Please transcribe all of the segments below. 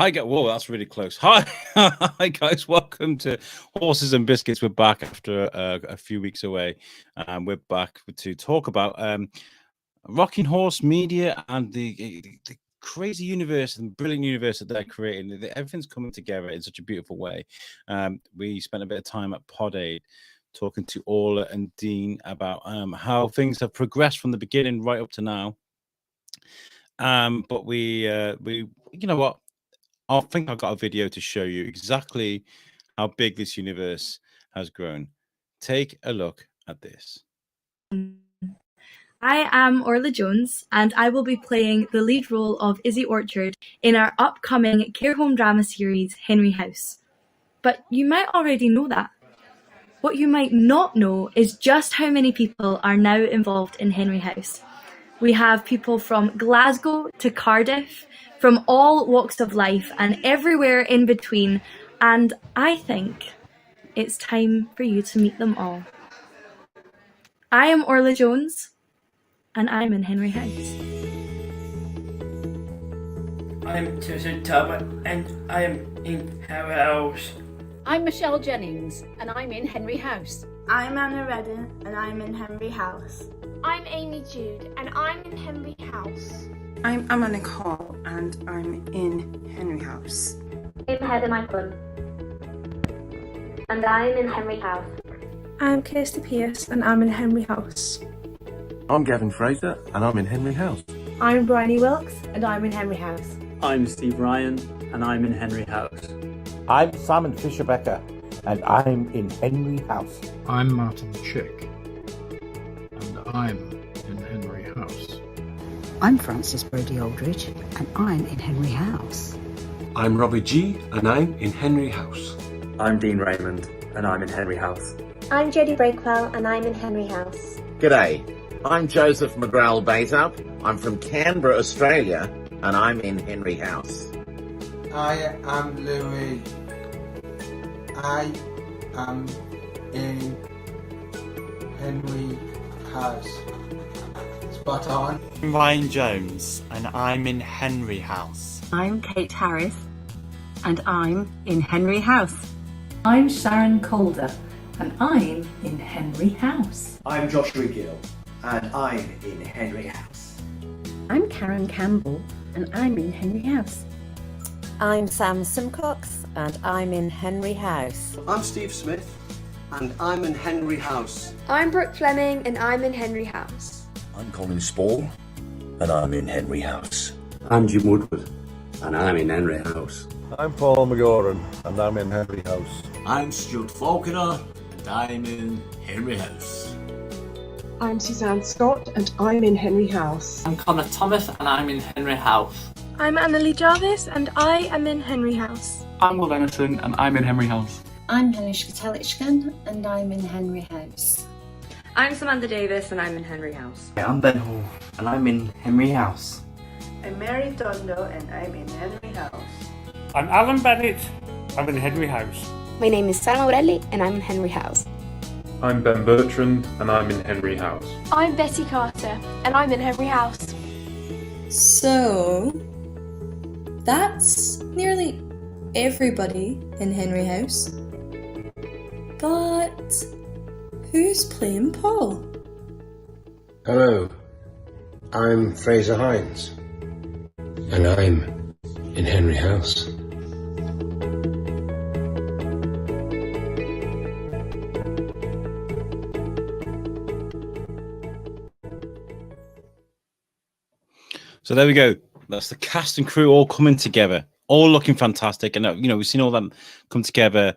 Whoa, that's really close. Hi, hi guys. Welcome to Horses and Biscuits. We're back after a few weeks away. We're back to talk about Rocking Horse Media and the crazy universe and brilliant universe that they're creating. Everything's coming together in such a beautiful way. We spent a bit of time at Pod Aid talking to Orla and Dean about how things have progressed from the beginning right up to now. But we, you know what? I think I've got a video to show you exactly how big this universe has grown. Take a look at this. I am Orla Jones, and I will be playing the lead role of Izzy Orchard in our upcoming care home drama series, Henry House. But you might already know that. What you might not know is just how many people are now involved in Henry House. We have people from Glasgow to Cardiff, from all walks of life and everywhere in between, and I think it's time for you to meet them all. I am Orla Jones, and I'm in Henry House. I'm Susan Talbot, and I am in Henry House. I'm Michelle Jennings, and I'm in Henry House. I'm Anna Redden, and I'm in Henry House. I'm Amy Jude, and I'm in Henry House. I'm Emma Nicole, and I'm in Henry House. I'm Heather Michael, and I'm in Henry House. I'm Kirsty Pierce, and I'm in Henry House. I'm Gavin Fraser, and I'm in Henry House. I'm Bryony Wilkes, and I'm in Henry House. I'm Steve Ryan, and I'm in Henry House. I'm Simon Fisher-Becker, and I'm in Henry House. I'm Martin Chick, and I'm in Henry House. I'm Frances Brodie Aldridge, and I'm in Henry House. I'm Robbie G, and I'm in Henry House. I'm Dean Raymond, and I'm in Henry House. I'm Jodie Breakwell, and I'm in Henry House. G'day, I'm Joseph McGrail Baitup. I'm from Canberra, Australia, and I'm in Henry House. I am Louis. I am in Henry House. Spot on. I'm Ryan Jones, and I'm in Henry House. I'm Kate Harris, and I'm in Henry House. I'm Sharon Calder, and I'm in Henry House. I'm Joshua Gill, and I'm in Henry House. I'm Karen Campbell, and I'm in Henry House. I'm Sam Simcox, and I'm in Henry House. I'm Steve Smith, and I'm in Henry House. I'm Brooke Fleming, and I'm in Henry House. I'm Colin Spall, and I'm in Henry House. I'm Jim Woodward, and I'm in Henry House. I'm Paul McGoran, and I'm in Henry House. I'm Stuart Falconer, and I'm in Henry House. I'm Suzanne Scott, and I'm in Henry House. I'm Connor Thomas, and I'm in Henry House. I'm Annalie Jarvis, and I am in Henry House. I'm Will Anderson, and I'm in Henry House. I'm Hanushka Telichkan, and I'm in Henry House. I'm Samantha Davis, and I'm in Henry House. I'm Ben Hall, and I'm in Henry House. I'm Mary Tondo, and I'm in Henry House. I'm Alan Bennett, I'm in Henry House. My name is Sarah Morelli, and I'm in Henry House. I'm Ben Bertrand, and I'm in Henry House. I'm Betty Carter, and I'm in Henry House. So, that's nearly everybody in Henry House. But who's playing Paul? Hello, I'm Fraser Hines, and I'm in Henry House. So there we go. That's the cast and crew all coming together, all looking fantastic. And, you know, we've seen all them come together.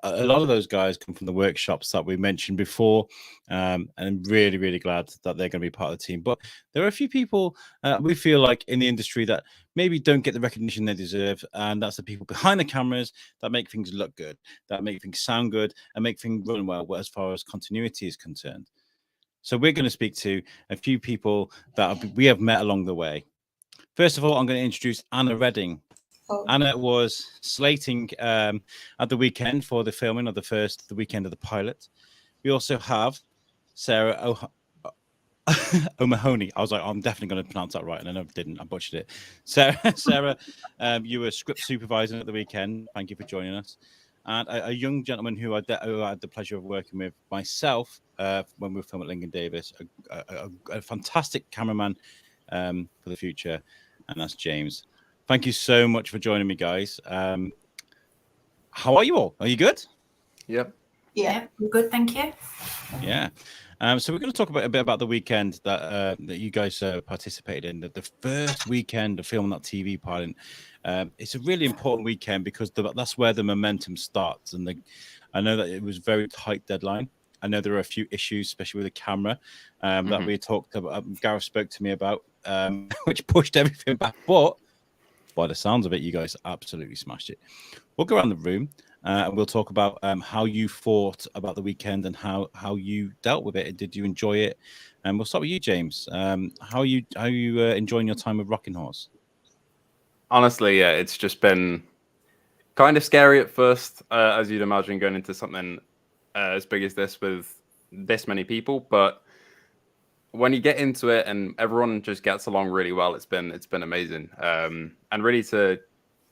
A lot of those guys come from the workshops that we mentioned before. And I'm really, really glad that they're going to be part of the team. But there are a few people we feel like in the industry that maybe don't get the recognition they deserve. And that's the people behind the cameras that make things look good, that make things sound good, and make things run well as far as continuity is concerned. So we're going to speak to a few people that we have met along the way. First of all, I'm going to introduce Anna Redding. Oh. Anna was slating at the weekend for the filming of the weekend of the pilot. We also have Sarah O'Mahony. I was like, I'm definitely going to pronounce that right, and I didn't. I butchered it. Sarah, you were script supervising at the weekend. Thank you for joining us. And a young gentleman who I had the pleasure of working with myself when we were filming at Lincoln Davis, a fantastic cameraman for the future, and that's James. Thank you so much for joining me, guys. How are you all? Are you good? Yep. Yeah, we're good, thank you. Yeah. So we're going to talk a bit about the weekend that you guys participated in. The first weekend of filming that TV pilot. It's a really important weekend because that's where the momentum starts. And I know that it was a very tight deadline. I know there are a few issues, especially with the camera, that we talked about. Gareth spoke to me about, which pushed everything back. But by the sounds of it, you guys absolutely smashed it. We'll go around the room. And we'll talk about how you thought about the weekend and how you dealt with it. Did you enjoy it? And we'll start with you, James. How are you enjoying your time with Rocking Horse? Honestly, yeah, it's just been kind of scary at first, as you'd imagine, going into something as big as this with this many people. But when you get into it and everyone just gets along really well, it's been amazing. And really to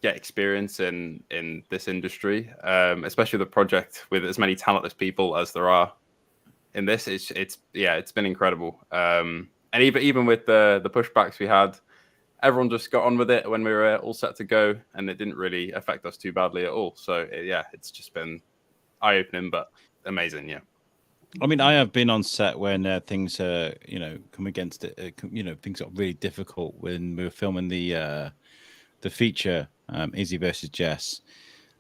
get experience in this industry, especially the project with as many talentless people as there are in this. It's been incredible. And even with the pushbacks we had, everyone just got on with it when we were all set to go, and it didn't really affect us too badly at all. So it's just been eye-opening, but amazing. Yeah. I mean, I have been on set when things come against it. Things got really difficult when we were filming the feature, Izzy versus Jess.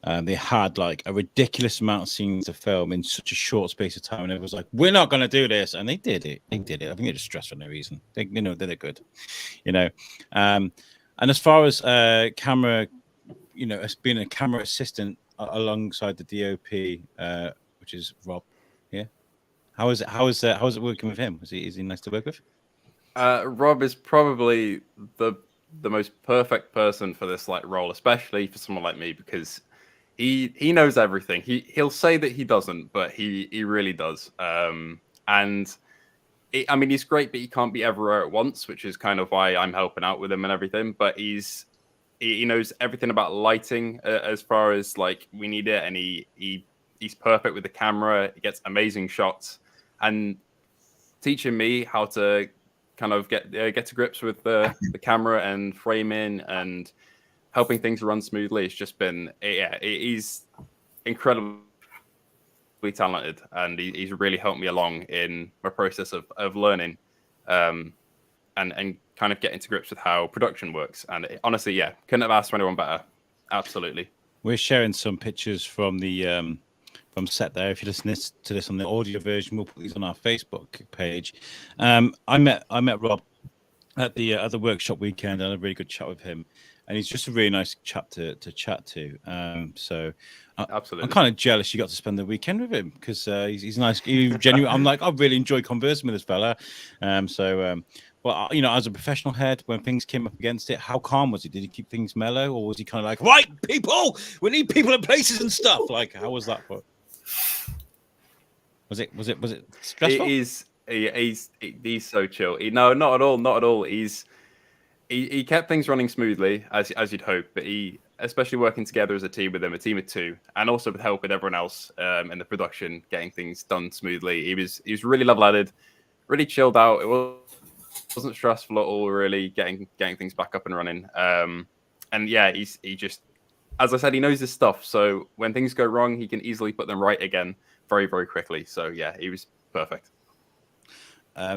They had like a ridiculous amount of scenes to film in such a short space of time, and it was like, we're not going to do this, and they did it. I think they're just stressed for no reason. They're good, And as far as camera, as being a camera assistant alongside the DOP, which is Rob. Yeah, how is it working with him? Is he nice to work with? Rob is probably the most perfect person for this role, especially for someone like me, because he knows everything. He'll say that he doesn't, but he really does. And he's great, but he can't be everywhere at once, which is kind of why I'm helping out with him and everything. But he knows everything about lighting as far as we need it, and he's perfect with the camera. He gets amazing shots, and teaching me how to kind of get to grips with the camera and framing and helping things run smoothly. It's just been, he's incredibly talented, and he's really helped me along in my process of learning and kind of getting to grips with how production works. And honestly, couldn't have asked for anyone better. Absolutely. We're sharing some pictures from the from set there. If you listen to this on the audio version, we'll put these on our Facebook page. I met Rob at the workshop weekend. I had a really good chat with him, and he's just a really nice chap to chat to. So absolutely, I'm kind of jealous you got to spend the weekend with him, because he's nice. He's genuine. I'm like, I really enjoy conversing with this fella. But as a professional head, when things came up against it, how calm was he? Did he keep things mellow, or was he kind of like, right, people, we need people in places and stuff? Like, how was that for? Was it stressful? He's so chill. No, not at all. He kept things running smoothly, as you'd hope, but especially working together as a team with him, a team of two, and also with help with everyone else in the production, getting things done smoothly. He was really level-headed, really chilled out. It wasn't stressful at all, really, getting things back up and running. He just, as I said, he knows his stuff. So when things go wrong, he can easily put them right again very, very quickly. So he was perfect.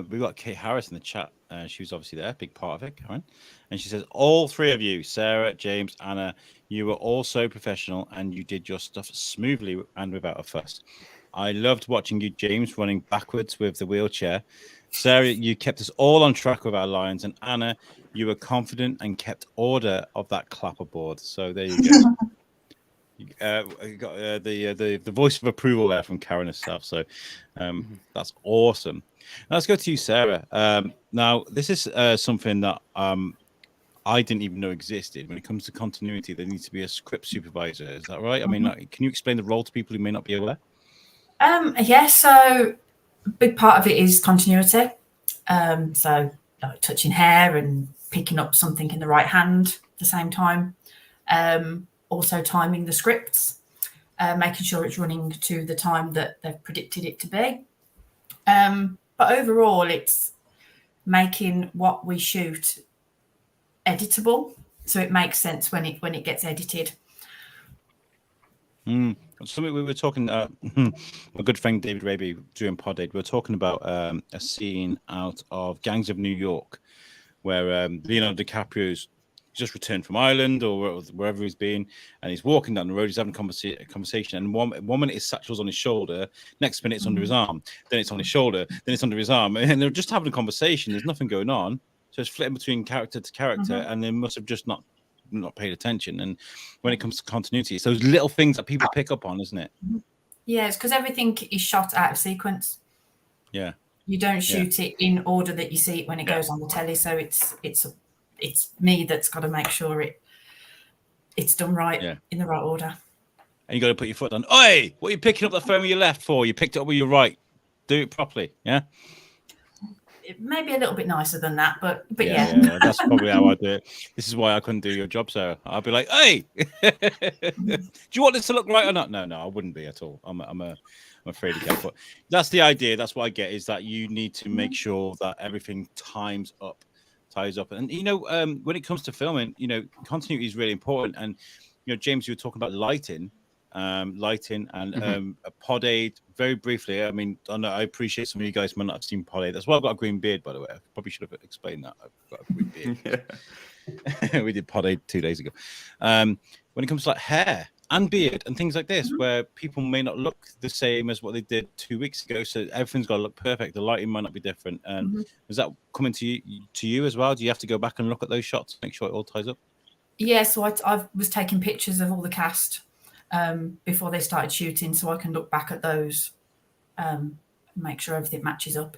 We've got Kate Harris in the chat. She was obviously there, a big part of it, Karen. And she says, all three of you, Sarah, James, Anna, you were all so professional, and you did your stuff smoothly and without a fuss. I loved watching you, James, running backwards with the wheelchair. Sarah, you kept us all on track with our lines. And Anna, you were confident and kept order of that clapperboard. So there you go. You got the voice of approval there from Karen herself. So that's awesome. Now let's go to you, Sarah. Now, this is something that I didn't even know existed. When it comes to continuity, there needs to be a script supervisor. Is that right? I mean, can you explain the role to people who may not be aware? So a big part of it is continuity. So like touching hair and picking up something in the right hand at the same time. Also timing the scripts, making sure it's running to the time that they've predicted it to be. But overall, it's making what we shoot editable, so it makes sense when it gets edited. Something we were talking, my good friend David Raby during Pod Aid, we were talking about a scene out of Gangs of New York where Leonardo DiCaprio's just returned from Ireland or wherever he's been, and he's walking down the road, he's having a conversation, and one minute his satchel's on his shoulder, next minute it's under his arm, then it's on his shoulder, then it's under his arm, and they're just having a conversation, there's nothing going on, so it's flitting between character to character, and they must have just not paid attention. And when it comes to continuity, it's those little things that people pick up on, isn't it? Yeah, it's because everything is shot out of sequence. Yeah, you don't shoot it in order that you see it when it goes on the telly, so it's me that's got to make sure it's done right in the right order. And you got to put your foot down. Oi, what are you picking up the phone with your left for? You picked it up with your right. Do it properly. Yeah. It may be a little bit nicer than that, but yeah, that's probably how I do it. This is why I couldn't do your job, Sarah. I'd be like, hey, do you want this to look right or not? No, I wouldn't be at all. I'm afraid of that. But that's the idea. That's what I get, is that you need to make sure that everything ties up. And, when it comes to filming, continuity is really important. And, James, you were talking about lighting and a Pod Aid. Very briefly, I mean, I appreciate some of you guys might not have seen Pod Aid. That's why I've got a green beard, by the way. I probably should have explained that. I've got a green beard. We did Pod Aid 2 days ago. When it comes to like hair and beard and things like this, where people may not look the same as what they did 2 weeks ago, so everything's got to look perfect. The lighting might not be different. And is that coming to you as well? Do you have to go back and look at those shots, make sure it all ties up? Yeah, so I was taking pictures of all the cast before they started shooting, so I can look back at those, make sure everything matches up.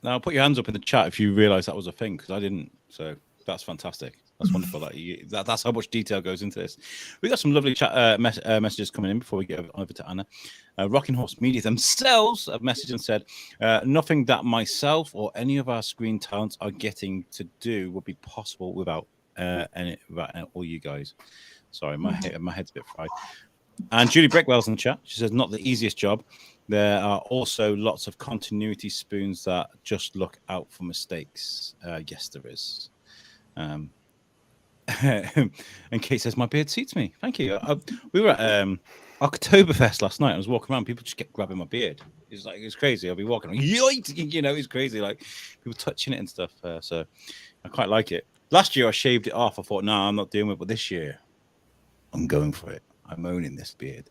Now, put your hands up in the chat if you realise that was a thing, because I didn't. So that's fantastic. That's wonderful. That's how much detail goes into this. We got some lovely chat messages coming in before we get over to Anna. Rocking Horse Media themselves have messaged and said, nothing that myself or any of our screen talents are getting to do would be possible without all you guys. Sorry, my head's a bit fried. And Julie Brickwell's in the chat. She says, not the easiest job. There are also lots of continuity spoons that just look out for mistakes. Yes, there is. And Kate says, my beard suits me. Thank you. We were at Oktoberfest last night. I was walking around. People just kept grabbing my beard. It's crazy. I'll be walking around. It's crazy. Like people touching it and stuff. So I quite like it. Last year I shaved it off. I thought, no, I'm not doing it. But this year I'm going for it. I'm owning this beard.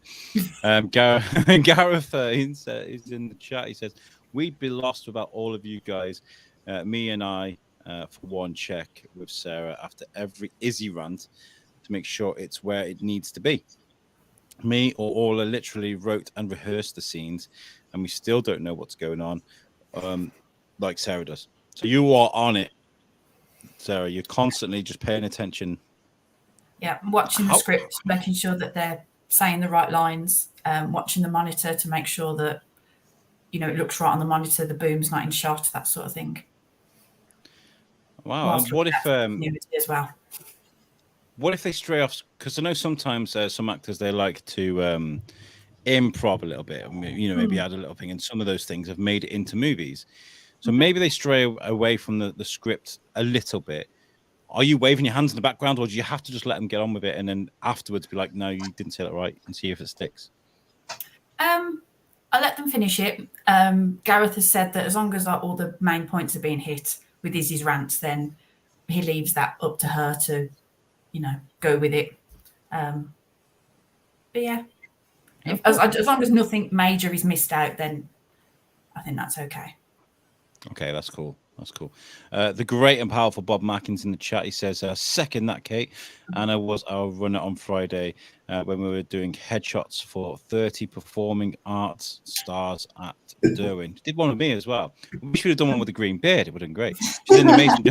Gareth is in the chat. He says, we'd be lost without all of you guys. Me and I, for one, check with Sarah after every Izzy rant to make sure it's where it needs to be. Me or Orla literally wrote and rehearsed the scenes, and we still don't know what's going on, like Sarah does. So you are on it, Sarah. You're constantly just paying attention. Yeah, watching the script, making sure that they're saying the right lines, watching the monitor to make sure that, it looks right on the monitor, the boom's not in shot, that sort of thing. Wow. And what if as well? What if they stray off? Because I know sometimes some actors, they like to improv a little bit, maybe add a little thing, and some of those things have made it into movies. So maybe they stray away from the script a little bit. Are you waving your hands in the background, or do you have to just let them get on with it and then afterwards be like, no, you didn't say that right, and see if it sticks? I let them finish it. Gareth has said that as long as all the main points are being hit with Izzy's rants, then he leaves that up to her to, go with it. But yeah, as long as nothing major is missed out, then I think that's okay. Okay, that's cool. That's cool. The great and powerful Bob Mackins in the chat. He says, second that, Kate. Anna was our runner on Friday when we were doing headshots for 30 performing arts stars at Derwin. Did one with me as well. We should have done one with a green beard. It would have been great. She did an amazing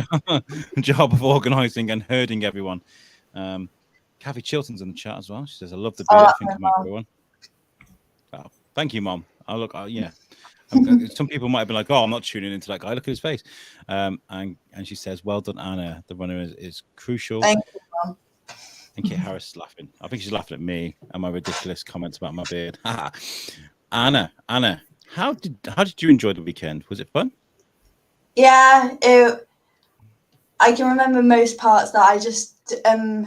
job of organising and herding everyone. Kathy Chilton's in the chat as well. She says, I love the beard. I think I might go on. Oh, thank you, Mom. Yeah. Some people might have been like, "Oh, I'm not tuning into that guy. Look at his face." And she says, "Well done, Anna. The runner is crucial." Thank you, Mum. And Kate Harris is laughing. I think she's laughing at me and my ridiculous comments about my beard. Anna, how did you enjoy the weekend? Was it fun? Yeah, I can remember most parts that I just that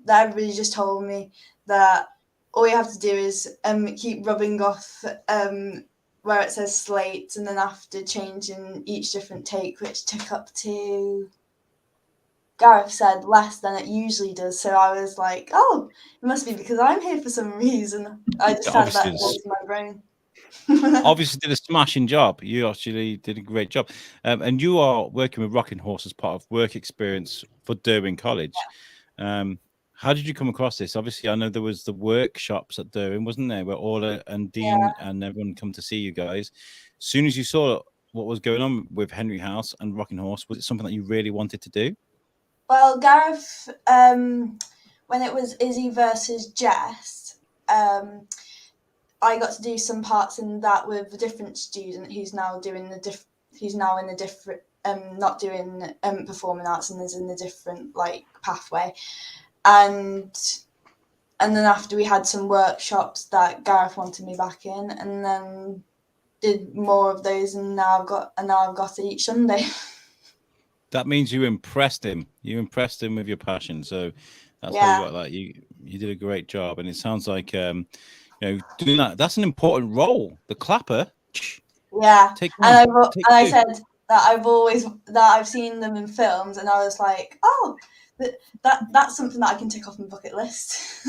everybody just told me that all you have to do is keep rubbing off where it says slate, and then after changing each different take, which took up to, Gareth said, less than it usually does. So I was like, oh, it must be because I'm here for some reason. I just had that into my brain. Obviously did a smashing job. You actually did a great job. And you are working with Rocking Horse as part of work experience for Derwent College. How did you come across this? Obviously, I know there was the workshops at Derwent, wasn't there, where Orla and Dean and everyone come to see you guys. As soon as you saw what was going on with Henry House and Rocking Horse, was it something that you really wanted to do? Well, Gareth, when it was Izzy versus Jess, I got to do some parts in that with a different student who's now doing he's now in a different not doing performing arts and is in a different pathway, and then after we had some workshops that Gareth wanted me back in, and then did more of those, and now I've got it each Sunday. That means you impressed him. You impressed him with your passion. So that's how you got that. You did a great job, and it sounds like doing that's an important role. The clapper. Yeah, I said that I've seen them in films, and I was like, oh, that's something that I can tick off my bucket list.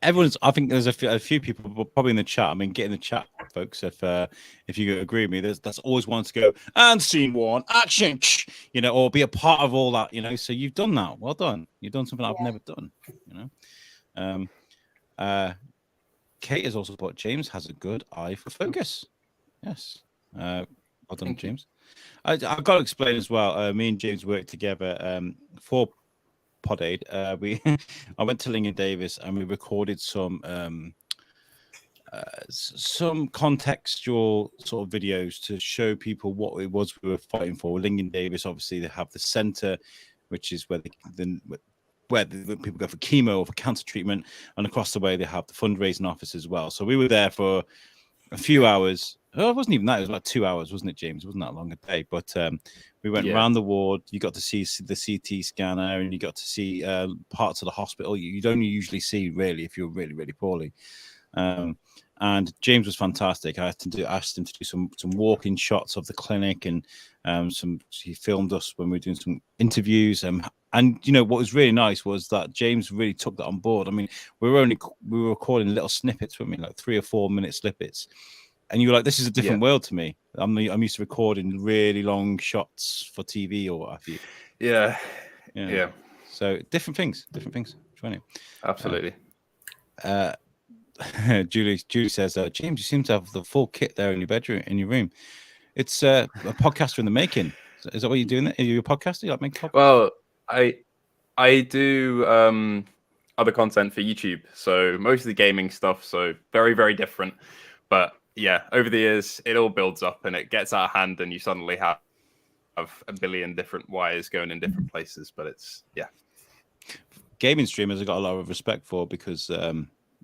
I think there's a few people probably in the chat. I mean, get in the chat, folks. If you agree with me, that's always one to go and scene one, action, or be a part of all that, So you've done that. Well done. You've done something I've never done. Kate has also put James has a good eye for focus. Yes. Well done, James. I've got to explain as well. Me and James worked together for Pod Aid. I went to Lincoln Davis and we recorded some contextual sort of videos to show people what it was we were fighting for. Lincoln Davis, obviously, they have the center, which is where people go for chemo or for cancer treatment, and across the way they have the fundraising office as well. So we were there for a few hours. Oh, it wasn't even that. It was about 2 hours, wasn't it, James? It wasn't that long a day. But we went around the ward. You got to see the CT scanner, and you got to see parts of the hospital you don't usually see, really, if you're really, really poorly. And James was fantastic. I asked him to do some walking shots of the clinic, and he filmed us when we were doing some interviews. And what was really nice was that James really took that on board. I mean, we were recording little snippets, weren't we, like 3 or 4 minute snippets. And you were like, this is a different world to me. I'm used to recording really long shots for TV or what have you. Yeah. So different things. Absolutely. Julie says, James, you seem to have the full kit there in your bedroom, in your room. It's a podcaster in the making. Is that what you're doing? Are you a podcaster? You like making podcasts? Well, I do other content for YouTube, so mostly gaming stuff. So very, very different. But yeah, over the years, it all builds up and it gets out of hand, and you suddenly have a billion different wires going in different places. But it's gaming streamers have got a lot of respect for, because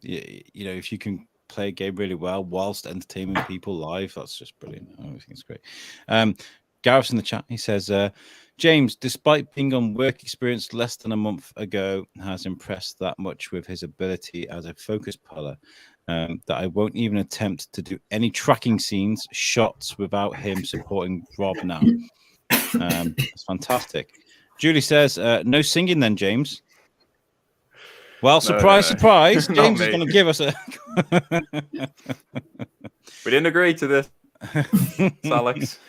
if you can play a game really well whilst entertaining people live, that's just brilliant. I think it's great. Gareth's in the chat. He says, James, despite being on work experience less than a month ago, has impressed that much with his ability as a focus puller that I won't even attempt to do any tracking scenes, shots without him supporting Rob now. It's fantastic. Julie says, no singing then, James. Well, surprise. James is going to give us a... We didn't agree to this. It's Alex.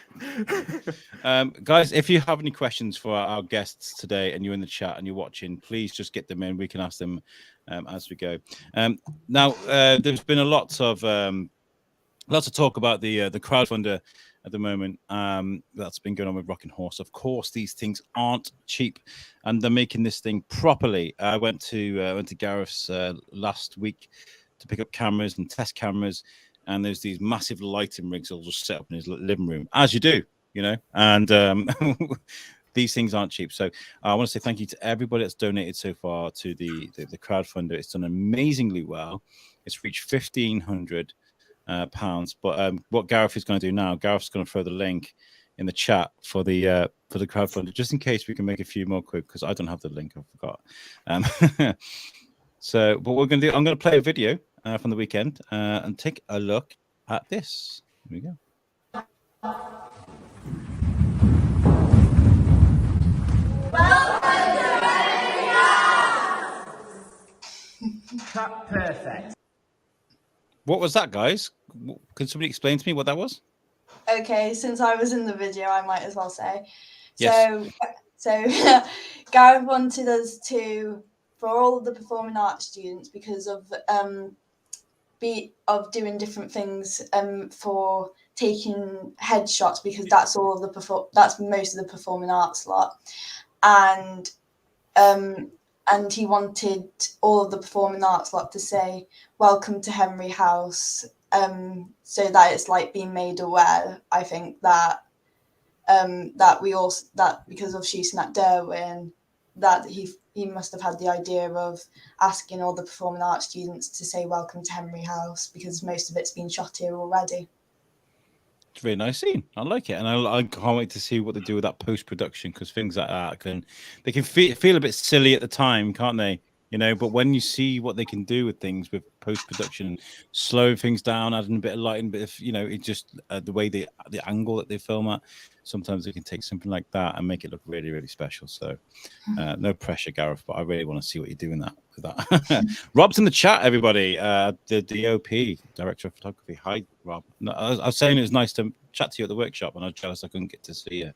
Guys, if you have any questions for our guests today and you're in the chat and you're watching, please just get them in. We can ask them as we go. Now, there's been lots of talk about the crowdfunder at the moment. That's been going on with Rocking Horse. Of course, these things aren't cheap, and they're making this thing properly. I went to Gareth's last week to pick up cameras and test cameras. and there's these massive lighting rigs all just set up in his living room, as you do, you know, and these things aren't cheap. So I want to say thank you to everybody that's donated so far to the crowdfunder. It's done amazingly well. It's reached £1,500. But what Gareth is going to do now, Gareth's going to throw the link in the chat for the crowdfunder, just in case we can make a few more quick, because I don't have the link, I forgot. So what we're going to do, I'm going to play a video from the weekend and take a look at this. Here we go. Cut perfect. What was that, guys? Can somebody explain to me what that was? Okay, since I was in the video, I might as well say. Yes. So Gareth wanted us to, for all the performing arts students, because of doing different things for taking headshots, because that's that's most of the performing arts lot, and he wanted all of the performing arts lot to say "Welcome to Henry House," so that it's like being made aware. I think that because of shooting at Derwin, that he must have had the idea of asking all the performing arts students to say "Welcome to Henry House," because most of it's been shot here already. It's a very nice scene. I like it, and I can't wait to see what they do with that post production, because things like that can feel a bit silly at the time, can't they? You know, but when you see what they can do with things with post production, slowing things down, adding a bit of lighting, bit of, you know, it just the way the angle that they film at, sometimes they can take something like that and make it look really, really special. So no pressure, Gareth, but I really want to see what you're doing with that. Rob's in the chat, everybody. The DOP, Director of Photography. Hi, Rob. No, I was saying it was nice to chat to you at the workshop, and I was jealous I couldn't get to see you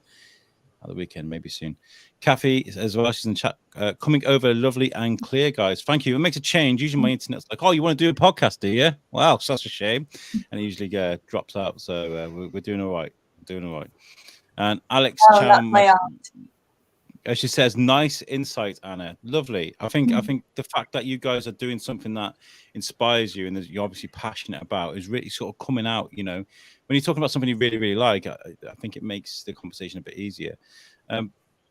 at the weekend, maybe soon. Kathy as well, she's in chat. Coming over lovely and clear, guys. Thank you. It makes a change. Usually my internet's like, oh, you want to do a podcast, do you? Wow, such a shame. And it usually drops out. So we're doing all right. And Alex Cham, she says, nice insight, Anna. Lovely. I think the fact that you guys are doing something that inspires you and that you're obviously passionate about is really sort of coming out, you know. When you're talking about something you really, really like, I think it makes the conversation a bit easier.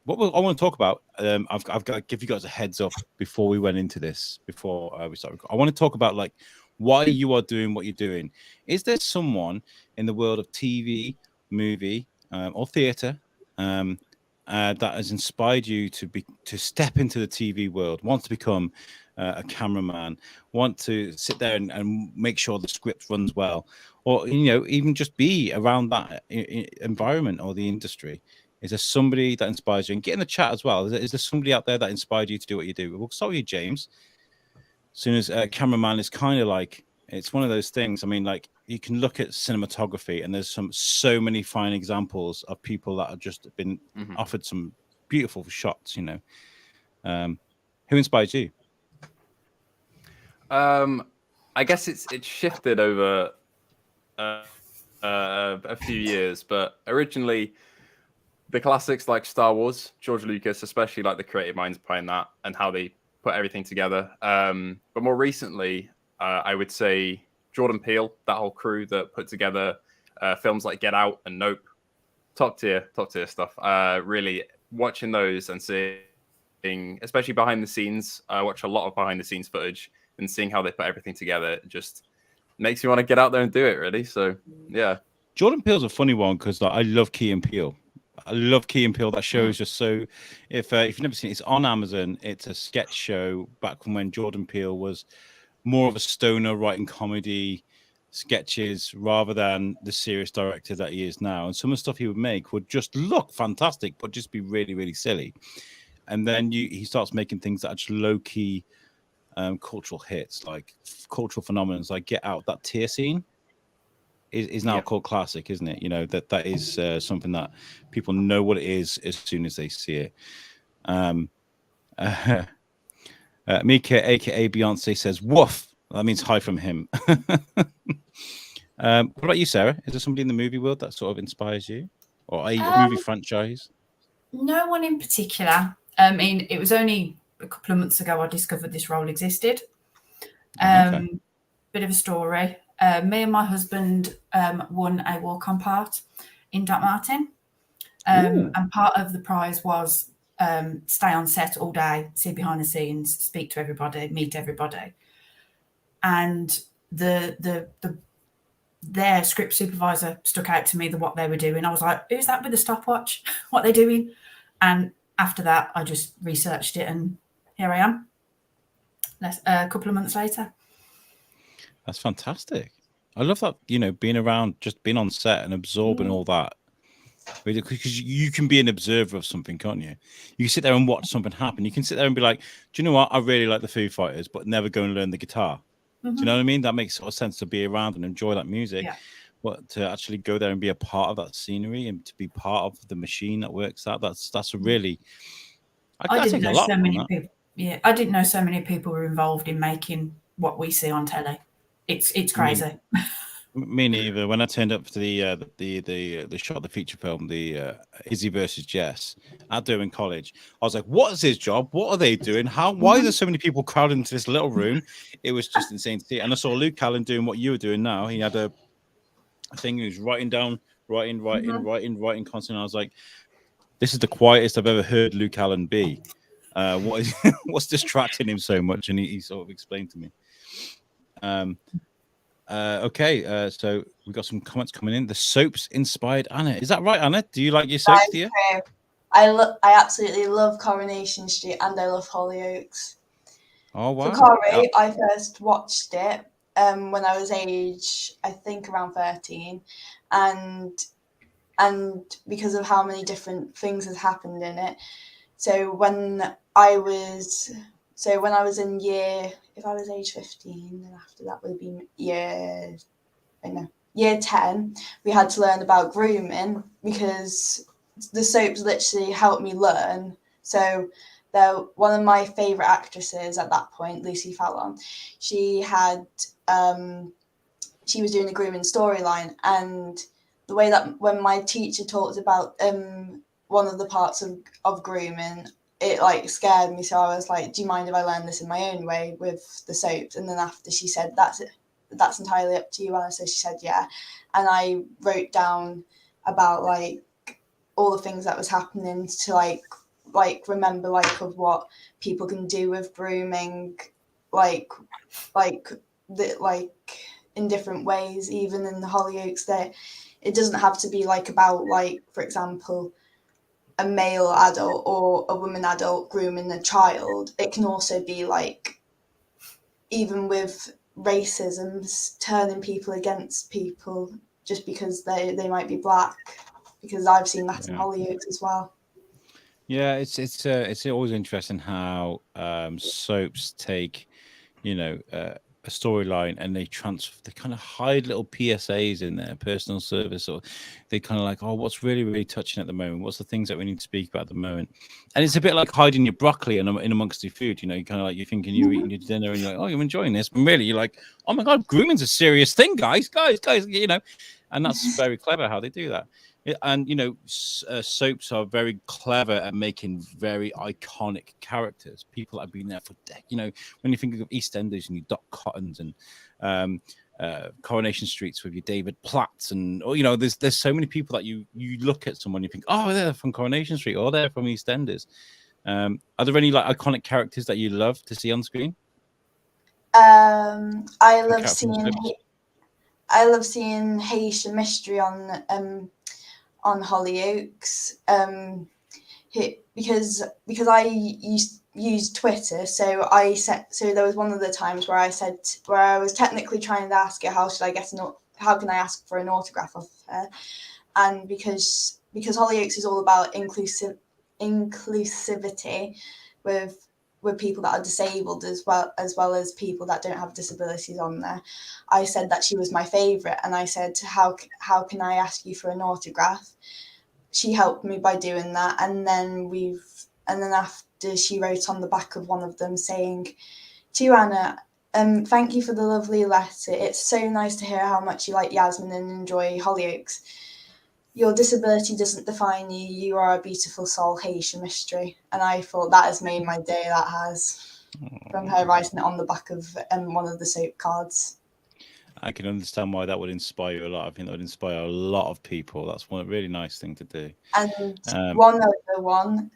What I want to talk about, I've got to give you guys a heads up before we went into this, before we start. I want to talk about like why you are doing what you're doing. Is there someone in the world of TV, movie, or theatre that has inspired you to step into the TV world, want to become a cameraman, want to sit there and make sure the script runs well, or, you know, even just be around that environment or the industry? Is there somebody that inspires you? And get in the chat as well. Is there somebody out there that inspired you to do what you do? We'll start with you, James. As soon as cameraman is kind of like, it's one of those things. I mean, like, you can look at cinematography and there's so many fine examples of people that have just been offered some beautiful shots, you know. Who inspires you? I guess it's shifted over a few years, but originally the classics like Star Wars, George Lucas, especially like the creative minds behind that and how they put everything together. But more recently, I would say Jordan Peele, that whole crew that put together films like Get Out and Nope, top tier stuff. Really watching those and seeing, especially behind the scenes, I watch a lot of behind the scenes footage and seeing how they put everything together just makes me want to get out there and do it, really. So yeah. Jordan Peele's a funny one because I love Key and Peele. I love Key and Peele. That show is just so. If you've never seen it, it's on Amazon. It's a sketch show back from when Jordan Peele was more of a stoner writing comedy sketches rather than the serious director that he is now. And some of the stuff he would make would just look fantastic, but just be really, really silly. And then he starts making things that are low key cultural hits, like cultural phenomena, like Get Out. That tear scene is now a cult classic, isn't it? You know, that is something that people know what it is as soon as they see it. Mika, aka Beyonce, says woof. That means hi from him. What about you, Sarah? Is there somebody in the movie world that sort of inspires you, or a movie franchise? No one in particular. I mean, it was only a couple of months ago I discovered this role existed. Bit of a story. Me and my husband won a walk-on part in Doc Martin. And part of the prize was stay on set all day, see behind the scenes, speak to everybody, meet everybody. And their script supervisor stuck out to me, what they were doing. I was like, who's that with the stopwatch? What they doing? And after that, I just researched it, and here I am. A couple of months later. That's fantastic. I love that, being around, just being on set and absorbing all that. Because you can be an observer of something, can't you? You can sit there and watch something happen. You can sit there and be like, do you know what? I really like the Foo Fighters, but never go and learn the guitar. Do you know what I mean? That makes sort of sense, to be around and enjoy that music. Yeah. But to actually go there and be a part of that scenery and to be part of the machine that works out, that's a really... I didn't know so many people. Yeah, I didn't know so many people were involved in making what we see on telly. It's crazy. Me neither. When I turned up to the shot of the feature film, the Izzy versus Jess at Durham College, I was like, "What is his job? What are they doing? Why are there so many people crowded into this little room?" It was just insane to see. And I saw Luke Allen doing what you were doing now. He had a thing. He was writing constantly. I was like, "This is the quietest I've ever heard Luke Allen be. What's distracting him so much?" And he sort of explained to me. Okay, so we've got some comments coming in. The soaps inspired Anna. Is that right, Anna? Do you like your soaps, dear? I absolutely love Coronation Street, and I love Hollyoaks. Oh, wow. For Corrie, I first watched it when I was I think around 13, and because of how many different things had happened in it. So when I was in if I was age 15, then after that would be year 10, we had to learn about grooming, because the soaps literally helped me learn. So one of my favourite actresses at that point, Lucy Fallon, she was doing a grooming storyline, and the way that when my teacher talked about one of the parts of grooming, it scared me. So I was like, do you mind if I learn this in my own way with the soaps? And then after she said, that's entirely up to you, Anna. So she said, yeah. And I wrote down about all the things that was happening to remember of what people can do with grooming, in different ways, even in the Hollyoaks. That it doesn't have to be about for example, a male adult or a woman adult grooming a child. It can also be even with racism, turning people against people just because they might be black, because I've seen that in Hollyoaks as well. Yeah, it's always interesting how soaps take, a storyline and they kind of hide little PSAs in there, personal service, or they kind of oh, what's really, really touching at the moment? What's the things that we need to speak about at the moment? And it's a bit like hiding your broccoli in amongst your food. You kind of you're thinking you're eating your dinner and you're like, oh, you're enjoying this, but really you're like, oh my God, grooming's a serious thing, guys, and that's very clever how they do that. And soaps are very clever at making very iconic characters, people that have been there for decades. When you think of EastEnders and your Doc Cottons and Coronation Streets with your David Platts, and there's so many people that you look at someone, you think, oh, they're from Coronation Street, or they're from EastEnders. Are there any iconic characters that you love to see on screen? I love seeing Haitian Mystery on Hollyoaks, because I used Twitter, so there was one of the times where I was technically trying to ask her how can I ask for an autograph of her, and because Hollyoaks is all about inclusivity with people that are disabled as well as people that don't have disabilities on there. I said that she was my favourite, and I said, how can I ask you for an autograph? She helped me by doing that, and then after, she wrote on the back of one of them saying, to Anna, thank you for the lovely letter. It's so nice to hear how much you like Yasmin and enjoy Hollyoaks. Your disability doesn't define you. You are a beautiful soul, Haitian Mystery. And I thought that has made my day, that has, from her writing it on the back of one of the soap cards. I can understand why that would inspire you a lot. I think that would inspire a lot of people. That's one really nice thing to do. And one other one,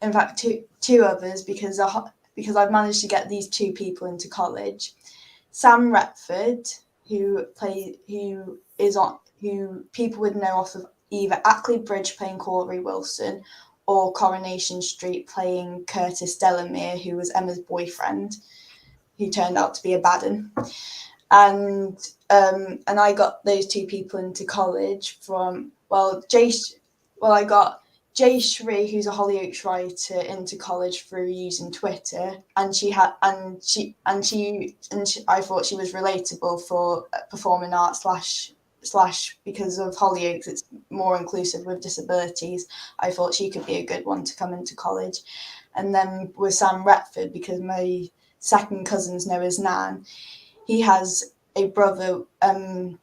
in fact, two others, because I've managed to get these two people into college. Sam Retford, who people would know off of either Ackley Bridge playing Corey Wilson or Coronation Street playing Curtis Delamere, who was Emma's boyfriend, who turned out to be a bad un. And I got those two people into college from I got Jay Shree, who's a Hollyoaks writer, into college through using Twitter, and I thought she was relatable for performing arts slash because of Hollyoaks, it's more inclusive with disabilities. I thought she could be a good one to come into college. And then with Sam Retford, because my second cousins know his nan, he has a brother who's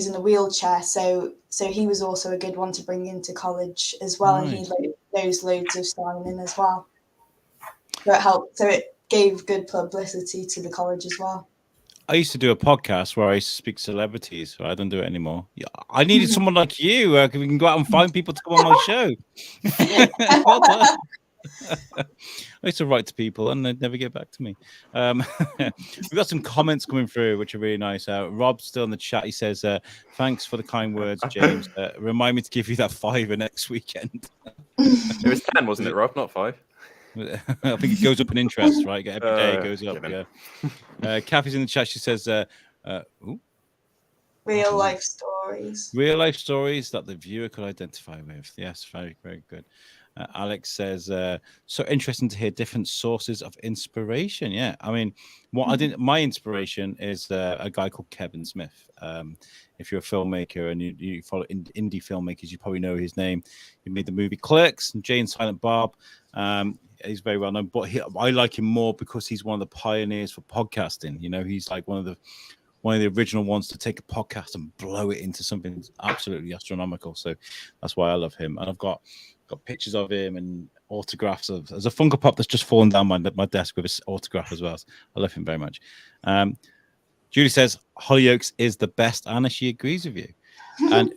in a wheelchair, so he was also a good one to bring into college as well. Nice. And he knows loads of signing as well. So it gave good publicity to the college as well. I used to do a podcast where I used to speak to celebrities, but I don't do it anymore. Yeah, I needed someone like you. We can go out and find people to come on my show. Well done. I used to write to people and they'd never get back to me. We've got some comments coming through, which are really nice. Rob's still in the chat. He says, thanks for the kind words, James. Remind me to give you that $5 next weekend. It was 10, wasn't it, Rob? Not 5. I think it goes up in interest, right? Every day it goes up. Yeah. Kathy's in the chat. She says, real life stories. Real life stories that the viewer could identify with. Yes, very, very good. Alex says, so interesting to hear different sources of inspiration. Yeah, I mean, my inspiration is a guy called Kevin Smith. If you're a filmmaker and you follow indie filmmakers, you probably know his name. He made the movie Clerks and Jay and Silent Bob. He's very well known, but I like him more because he's one of the pioneers for podcasting. You know, he's like one of the original ones to take a podcast and blow it into something absolutely astronomical. So that's why I love him. And I've got pictures of him and autographs there's a Funko Pop that's just fallen down my desk with his autograph as well. So I love him very much. Julie says Hollyoaks is the best, Anna. She agrees with you. And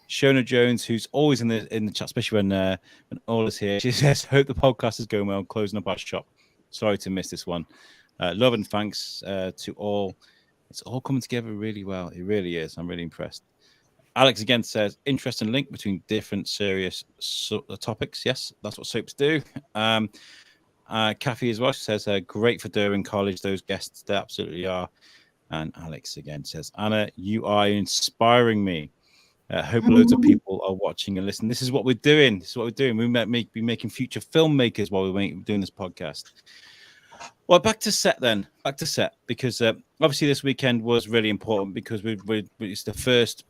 Shona Jones, who's always in the chat, especially when Ola's here, she says, hope the podcast is going well, closing up our shop. Sorry to miss this one. Love and thanks to all. It's all coming together really well. It really is. I'm really impressed. Alex again says, interesting link between different serious topics. Yes, that's what soaps do. Kathy as well, she says, great for doing college. Those guests, they absolutely are. And Alex again says, Anna, you are inspiring me. Hope loads of people are watching and listening. This is what we're doing. We might be making future filmmakers while we're doing this podcast. Well, back to set, because obviously this weekend was really important because it's the first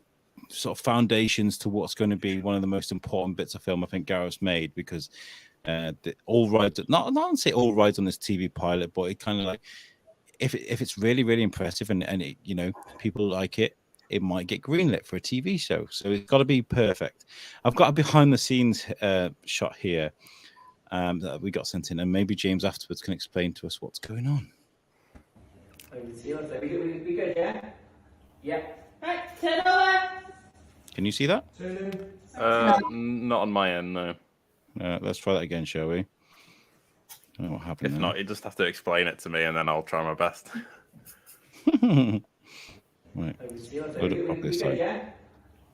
sort of foundations to what's going to be one of the most important bits of film I think Gareth's made, because all rides, not say all rides on this TV pilot, but it kind of like if it's really, really impressive and it, you know, people like it, it might get greenlit for a TV show. So it's got to be perfect. I've got a behind the scenes shot here that we got sent in, and maybe James afterwards can explain to us what's going on. We good, yeah? Yeah. Right, turn over. Can you see that? Not on my end, no. Let's try that again, shall we? I don't know what happened. If not, you just have to explain it to me, and then I'll try my best. Right. Load up properly this time. Yeah?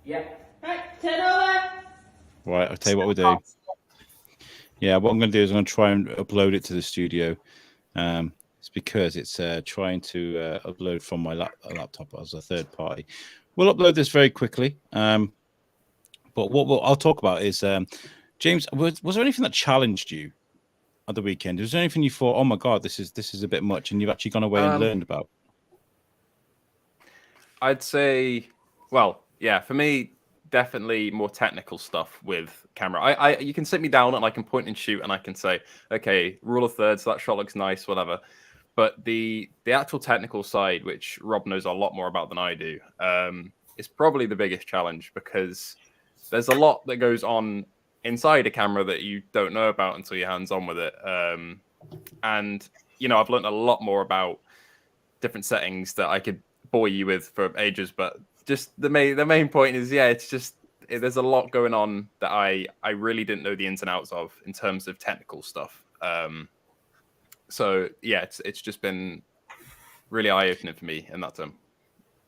Yeah. Right, turn over. Right, I'll tell you what we'll do. Yeah, what I'm going to do is I'm going to try and upload it to the studio. It's because it's trying to upload from my laptop as a third party. We'll upload this very quickly. But what I'll talk about is, James, was there anything that challenged you at the weekend? Was there anything you thought, oh my God, this is a bit much, and you've actually gone away and learned about? I'd say, well, yeah, for me, definitely more technical stuff with camera. You can sit me down and I can point and shoot and I can say, okay, rule of thirds, that shot looks nice, whatever. But the actual technical side, which Rob knows a lot more about than I do, is probably the biggest challenge, because there's a lot that goes on inside a camera that you don't know about until you're hands-on with it. And, you know, I've learned a lot more about different settings that I could bore you with for ages. But just the main point is, yeah, it's just there's a lot going on that I really didn't know the ins and outs of in terms of technical stuff. So yeah, it's just been really eye-opening for me in that term.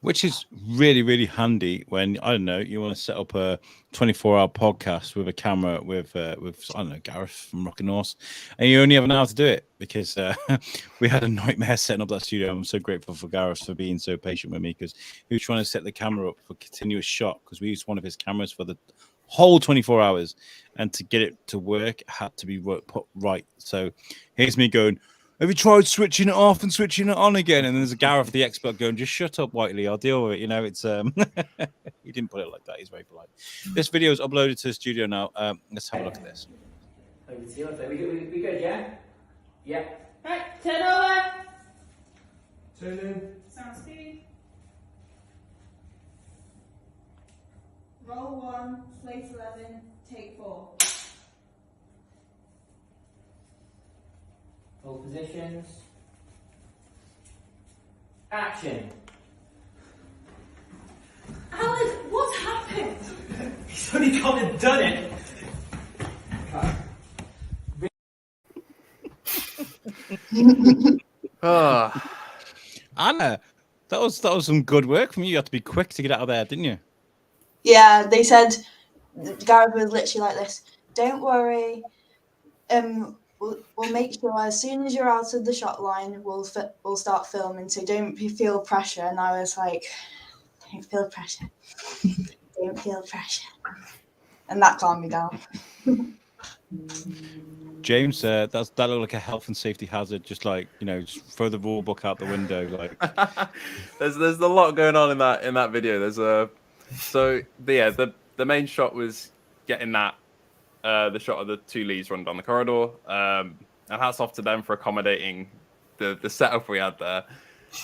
Which is really, really handy when, I don't know, you want to set up a 24-hour podcast with a camera with I don't know, Gareth from Rock and Horse, and you only have an hour to do it because we had a nightmare setting up that studio. I'm so grateful for Gareth for being so patient with me because he was trying to set the camera up for continuous shot because we used one of his cameras for the whole 24 hours, and to get it to work, it had to be put right. So here's me going, have you tried switching it off and switching it on again? And there's a Gareth, the expert, going, just shut up, Whiteley. I'll deal with it. You know, it's he didn't put it like that. He's very polite. This video is uploaded to the studio now. Let's have a look at this. We good, yeah? Yeah. Right, turn over. Turn in. Sound speed. Roll 1, slate 11, take 4. All positions. Action. Alan, what happened? He's only gone and done it. Anna, that was some good work from you. You had to be quick to get out of there, didn't you? Yeah, they said, Gareth was literally like this, don't worry, we'll make sure as soon as you're out of the shot line, we'll start filming, so don't feel pressure. And I was like, don't feel pressure. Don't feel pressure. And that calmed me down. James, that looked like a health and safety hazard. Just like, you know, just throw the rule book out the window. Like, there's a lot going on in that video. There's the main shot was getting that the shot of the two leads running down the corridor. And hats off to them for accommodating the setup we had there.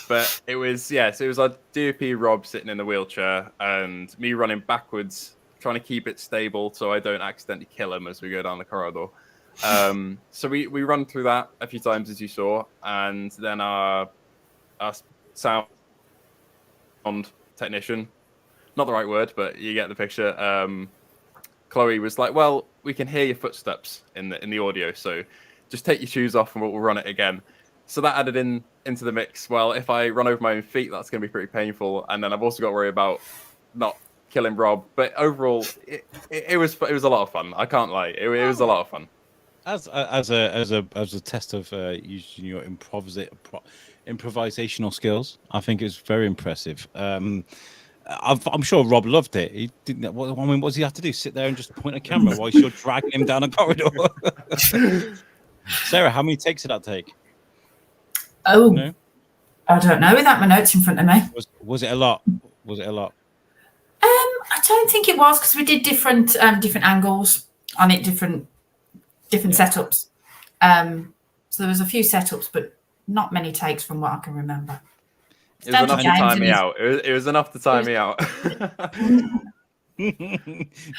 But it was so it was our DOP Rob sitting in the wheelchair and me running backwards, trying to keep it stable so I don't accidentally kill him as we go down the corridor. So we run through that a few times, as you saw, and then our sound technician, not the right word, but you get the picture. Chloe was like, well, we can hear your footsteps in the audio, so just take your shoes off and we'll run it again. So that added into the mix. Well, if I run over my own feet, that's going to be pretty painful. And then I've also got to worry about not killing Rob. But overall, it was a lot of fun. I can't lie. It was a lot of fun. As a test of using your improvisational skills, I think it's very impressive. I'm sure Rob loved it. He didn't. I mean, what does he have to do? Sit there and just point a camera while you're dragging him down a corridor? Sarah, how many takes did that take? Oh, no? I don't know. Without my notes in front of me, was it a lot? Was it a lot? I don't think it was because we did different angles on it, different setups. So there was a few setups, but not many takes from what I can remember. It was enough to time me out. It was enough to time me out.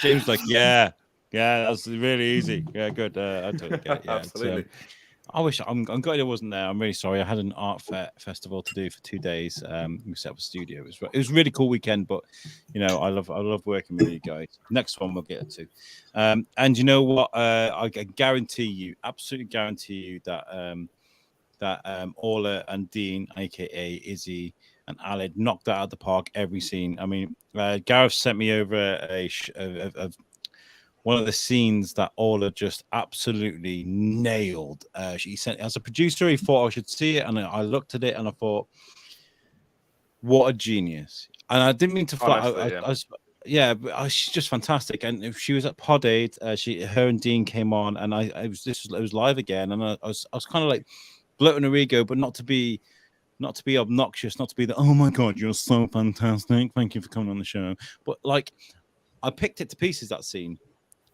James like, yeah, that's really easy. Yeah, good. I totally get it. Yeah, absolutely. I'm glad I wasn't there. I'm really sorry. I had an art festival to do for 2 days. We set up a studio. It was a really cool weekend, but you know, I love working with you guys. Next one we'll get to. And you know what? I guarantee you, absolutely guarantee you that Orla and Dean, aka Izzy and Aled, knocked that out of the park every scene. I mean, Gareth sent me over one of the scenes that Orla just absolutely nailed. She sent, as a producer, he thought I should see it, and I looked at it and I thought, what a genius. And I didn't mean to but she's just fantastic. And if she was at Pod Aid, her and Dean came on, and it was live again, and I was kind of like bloating her ego, but not to be obnoxious, not to be the, oh my god, you're so fantastic, thank you for coming on the show. But like, I picked it to pieces, that scene.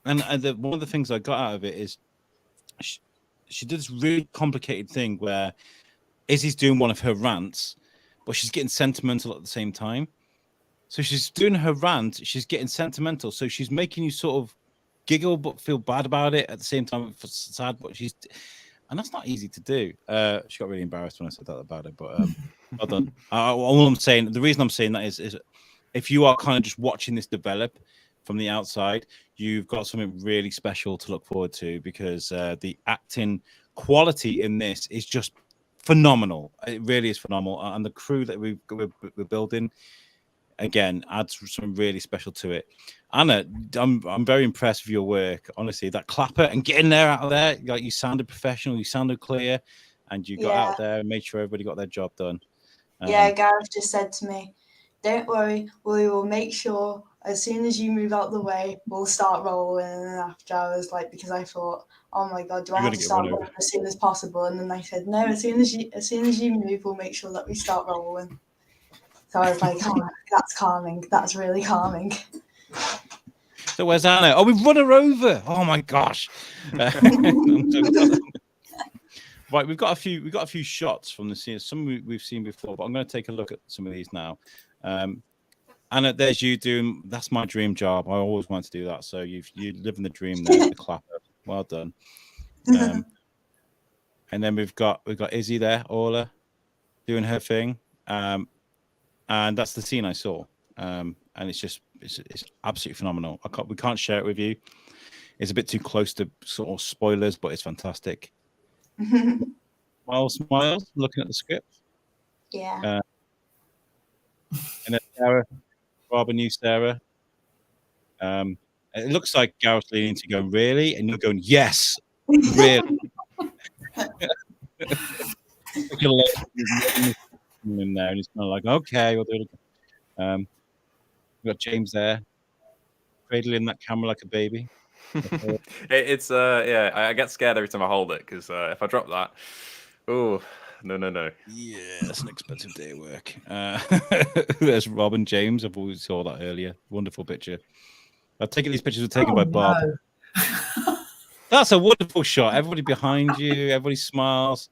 And one of the things I got out of it is she did this really complicated thing where Izzy's doing one of her rants, but she's getting sentimental at the same time. So she's doing her rant, she's getting sentimental. So she's making you sort of giggle but feel bad about it at the same time. Sad, but and that's not easy to do. She got really embarrassed when I said that about it, but well done. All I'm saying, the reason I'm saying that is if you are kind of just watching this develop from the outside, you've got something really special to look forward to, because the acting quality in this is just phenomenal. It really is phenomenal, and the crew that we're building again adds something really special to it. Anna, I'm very impressed with your work. Honestly, that clapper and getting there out of there, like, you sounded professional, you sounded clear, and you got out there and made sure everybody got their job done. Gareth just said to me, "Don't worry, we will make sure as soon as you move out the way, we'll start rolling." And after I was like, because I thought, oh my God, do I have to start rolling as soon as possible? And then I said, no, as soon as you move, we'll make sure that we start rolling. So I was like, oh, that's calming. That's really calming. So where's Anna? Oh, we've run her over. Oh my gosh. Right, we've got a few shots from the scene. Some we've seen before, but I'm going to take a look at some of these now. Anna, there's you doing. That's my dream job. I always wanted to do that. So you live in the dream there. The clapper. Well done. And then we've got Izzy there, Orla, doing her thing. And that's the scene I saw. And it's absolutely phenomenal. We can't share it with you. It's a bit too close to sort of spoilers, but it's fantastic. Smiles, looking at the script. Yeah. And then Sarah, Rob and you, Sarah. It looks like Gareth's leaning to go, really? And you're going, yes, really. In there, and it's kind of like, okay, we'll do it. We've got James there, cradling that camera like a baby. It's I get scared every time I hold it, because if I drop that, oh no. Yeah, that's an expensive day of work. There's Rob and James. I've always saw that earlier. Wonderful picture. I take it these pictures were taken by Bob. No. That's a wonderful shot. Everybody behind you. Everybody smiles.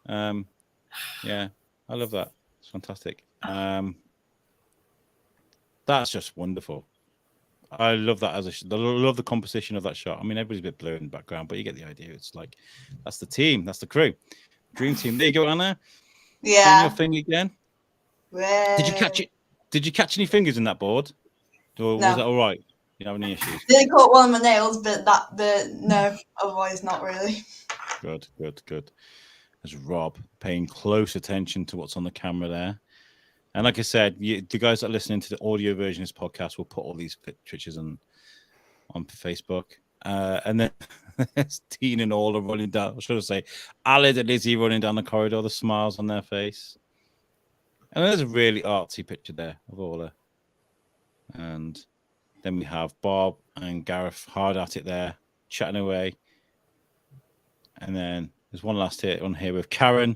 Yeah, I love that. It's fantastic. That's just wonderful. I love that I love the composition of that shot. I mean, everybody's a bit blurred in the background, but you get the idea. It's like, that's the team. That's the crew. Dream team. There you go, Anna. Yeah. Doing your thing again. Well, Did you catch it? Did you catch any fingers in that board? Or was that all right? You don't have any issues? They caught one of my nails, but no, otherwise not really. Good. There's Rob paying close attention to what's on the camera there. And like I said, the guys that are listening to the audio version of this podcast will put all these pictures on Facebook. And then there's Dean and Orla running down. Should I say, Alid and Izzy running down the corridor, the smiles on their face. And there's a really artsy picture there of Orla. And then we have Bob and Gareth hard at it there, chatting away. And then there's one last hit on here with Karen,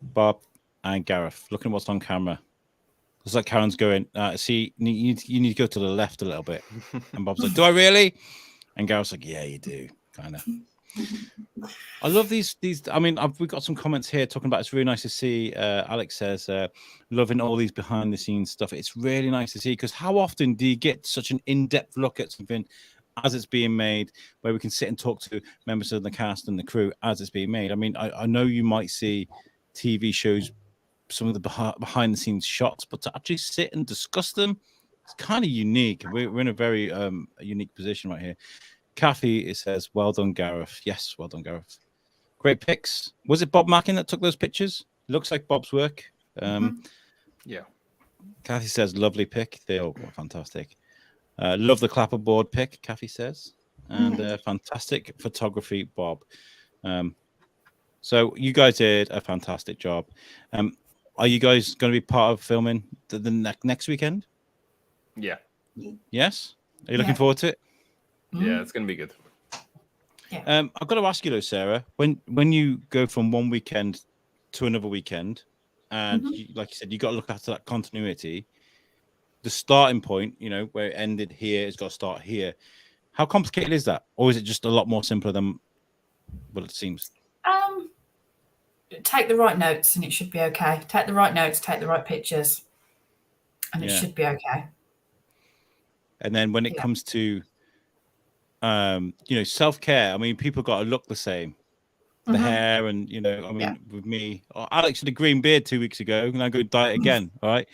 Bob, and Gareth. Looking at what's on camera. Looks like Karen's going, see, you need to go to the left a little bit. And Bob's like, do I really? And Gareth's like, yeah, you do, kind of. I love these. I mean, we've got some comments here talking about it's really nice to see. Alex says, loving all these behind the scenes stuff. It's really nice to see, because how often do you get such an in-depth look at something as it's being made, where we can sit and talk to members of the cast and the crew as it's being made? I mean, I know you might see TV shows, some of the behind the scenes shots, but to actually sit and discuss them, it's kind of unique. We're in a very unique position right here. Kathy, it says, well done, Gareth. Yes, well done, Gareth. Great pics. Was it Bob Mackin that took those pictures? Looks like Bob's work. Yeah. Kathy says, lovely pic. They all were fantastic. Love the clapperboard pic, Kathy says. And fantastic photography, Bob. So you guys did a fantastic job. Are you guys going to be part of filming the next weekend? Yeah. Yes? Are you looking forward to it? Yeah, it's going to be good. Yeah. I've got to ask you though, Sarah, when you go from one weekend to another weekend, and like you said, you got to look after that continuity, the starting point, where it ended here, it's got to start here. How complicated is that? Or is it just a lot more simpler than what it seems? Take the right notes and it should be okay. Take the right notes, take the right pictures, and it should be okay. And then when it comes to self-care, I mean, people got to look the same. the hair, and I mean, with me, Alex had a green beard 2 weeks ago, and I go dye it again. All right.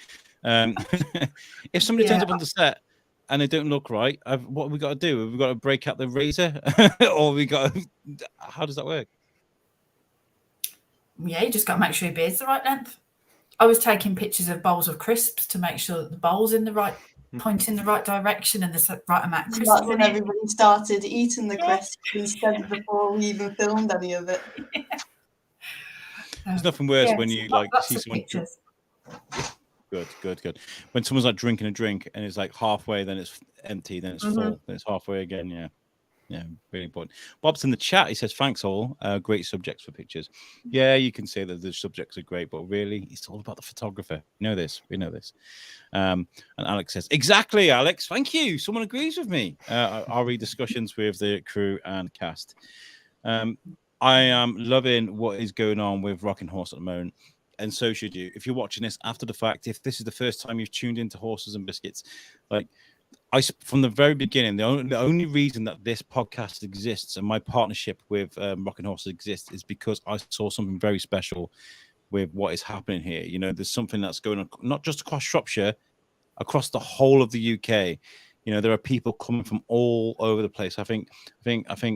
If somebody turns up on the set and they don't look right, what have we got to do? Have we got to break out the razor, or we got? How does that work? Yeah, you just got to make sure your beard's the right length. I was taking pictures of bowls of crisps to make sure that the bowl's in the right point, in the right direction, and the right amount of crisps. That's when everybody started eating the crisps instead of before we even filmed any of it. There's nothing worse when you see someone. Good. When someone's like drinking a drink and it's like halfway, then it's empty, then it's full, then it's halfway again. Yeah, really important. Bob's in the chat. He says, "Thanks all. Great subjects for pictures." Yeah, you can say that the subjects are great, but really, it's all about the photographer. We know this. And Alex says, "Exactly, Alex. Thank you. Someone agrees with me." I'll read discussions with the crew and cast. I am loving what is going on with Rocking Horse at the moment. And so should you. If you're watching this after the fact, if this is the first time you've tuned into Horses and Biscuits, from the very beginning, the only reason that this podcast exists and my partnership with Rocking Horses exists is because I saw something very special with what is happening here. There's something that's going on, not just across Shropshire, across the whole of the UK. There are people coming from all over the place. I think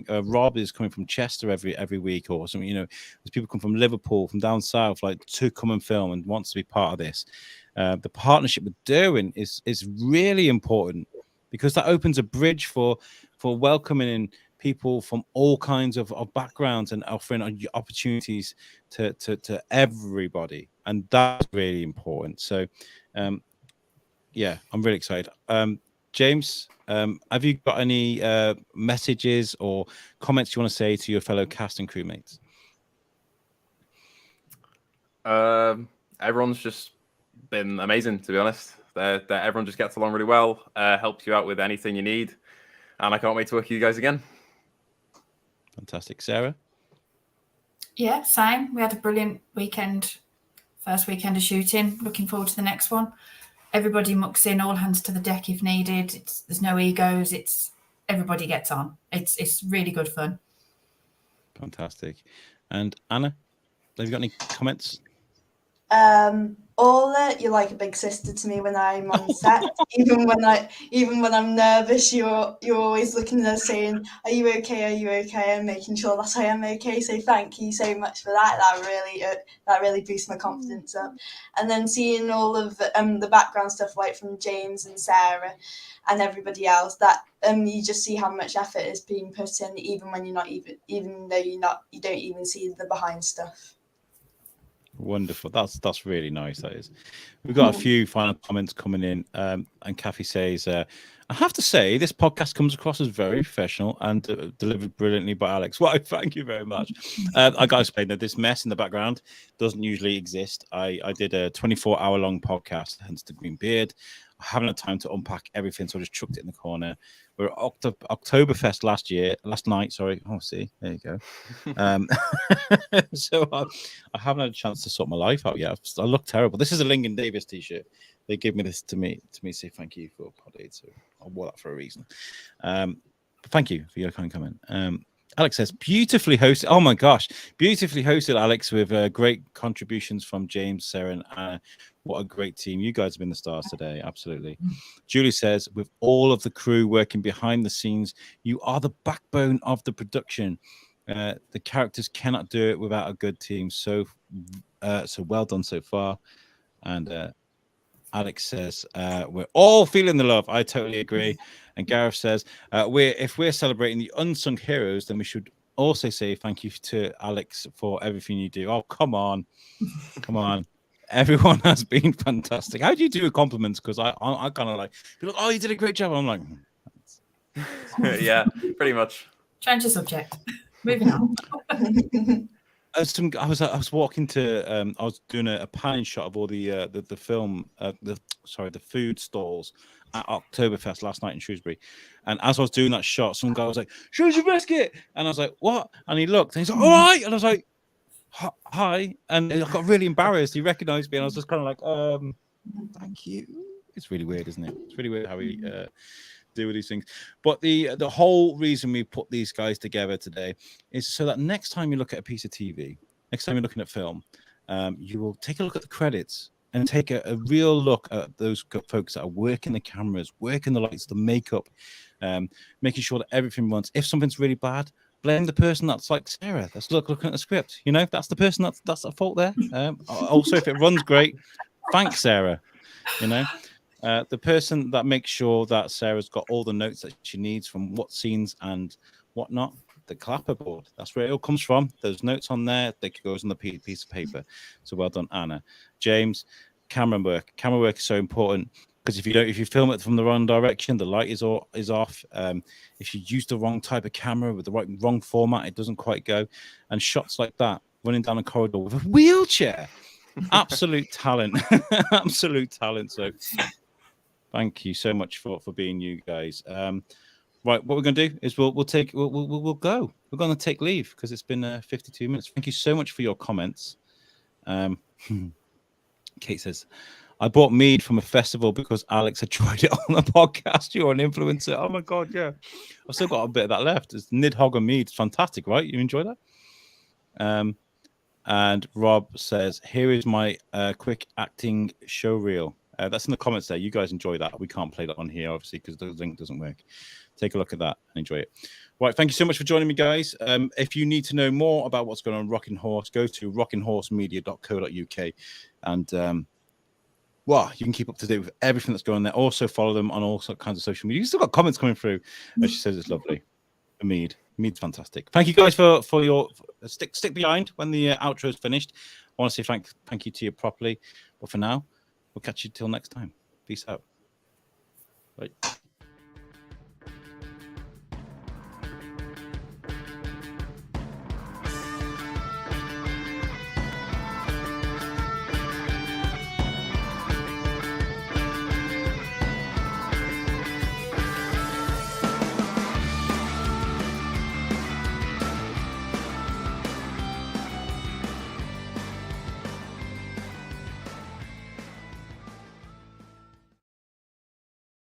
Rob is coming from Chester every week or something. There's people come from Liverpool, from down south, to come and film and wants to be part of this. The partnership with Derwent is really important because that opens a bridge for welcoming in people from all kinds of backgrounds and offering opportunities to everybody, and that's really important. So, yeah, I'm really excited. James, have you got any messages or comments you want to say to your fellow cast and crewmates? Everyone's just been amazing, to be honest. Everyone just gets along really well, helps you out with anything you need, and I can't wait to work with you guys again. Fantastic. Sarah? Yeah, same. We had a brilliant weekend, first weekend of shooting. Looking forward to the next one. Everybody mucks in, all hands to the deck if needed. There's no egos. Everybody gets on. It's really good fun. Fantastic. And Anna, have you got any comments? Orla, you're like a big sister to me when I'm on set. even when I'm nervous, you're always looking at us saying, "Are you okay? Are you okay?" and making sure that I am okay. So thank you so much for that. That really boosts my confidence up. And then seeing all of the background stuff, like from James and Sarah and everybody else, that you just see how much effort is being put in, even when you're not even though you don't even see the behind stuff. Wonderful. That's really nice. That is. We've got a few final comments coming in, and Kathy says, "I have to say this podcast comes across as very professional and delivered brilliantly by Alex." Well, thank you very much. I got to explain that this mess in the background doesn't usually exist. I did a 24-hour long podcast, hence the green beard. I haven't had time to unpack everything, so I just chucked it in the corner. We're at Oktoberfest last night. Sorry. Oh, see, there you go. So I haven't had a chance to sort my life out yet. I look terrible. This is a Lincoln Davis t-shirt. They gave me this to say thank you for Pod Aid, so I wore that for a reason. But thank you for your kind comment. Alex says, beautifully hosted. Oh my gosh, beautifully hosted, Alex, with great contributions from James, Sarah, and Anna. What a great team. You guys have been the stars today. Absolutely. Julie says, with all of the crew working behind the scenes, you are the backbone of the production. The characters cannot do it without a good team. So well done so far. And Alex says, we're all feeling the love. I totally agree. And Gareth says, if we're celebrating the unsung heroes, then we should also say thank you to Alex for everything you do. Oh, come on. Everyone has been fantastic. How do you do compliments? Because I kind of like, people, oh, you did a great job. I'm like, yeah, pretty much. Change the subject. Moving on. I was walking to I was doing a panning shot of all the film the food stalls at Oktoberfest last night in Shrewsbury, and as I was doing that shot, some guy was like, "Shrewsbury biscuit," and I was like, "What?" And he looked and he's like, "All right," and I was like, "Hi," and I got really embarrassed. He recognized me, and I was just kind of like, "Thank you." It's really weird, isn't it? It's really weird how he do with these things. But the whole reason we put these guys together today is so that next time you look at a piece of TV, next time you're looking at film, you will take a look at the credits and take a real look at those folks that are working the cameras, working the lights, the makeup, making sure that everything runs. If something's really bad, blame the person that's like Sarah. That's looking at the script. You know, that's the person that's at fault there. Also, if it runs great, thanks, Sarah. You know, the person that makes sure that Sarah's got all the notes that she needs from what scenes and whatnot. The clapperboard. That's where it all comes from. There's notes on there that goes on the piece of paper. So well done, Anna. James, camera work. Camera work is so important because if you film it from the wrong direction, the light is off. If you use the wrong type of camera with the wrong format, it doesn't quite go. And shots like that, running down a corridor with a wheelchair, absolute talent, absolute talent. So thank you so much for being you guys. Right, what we're going to do is we'll go. We're going to take leave because it's been 52 minutes. Thank you so much for your comments. Kate says, I bought mead from a festival because Alex had tried it on the podcast. You're an influencer. Oh my God, yeah. I've still got a bit of that left. It's Nidhogger mead. It's fantastic, right? You enjoy that? And Rob says, here is my quick acting show reel. That's in the comments there. You guys enjoy that. We can't play that on here, obviously, because the link doesn't work. Take a look at that and enjoy it. Right, thank you so much for joining me, guys. If you need to know more about what's going on Rocking Horse, go to rockinghorsemedia.co.uk and well, you can keep up to date with everything that's going on there. Also follow them on all kinds of social media. You still got comments coming through. She says it's lovely. Mead's fantastic. Thank you guys for your stick behind when the outro is finished. I want to say thank you to you properly. But for now, we'll catch you till next time. Peace out. Bye.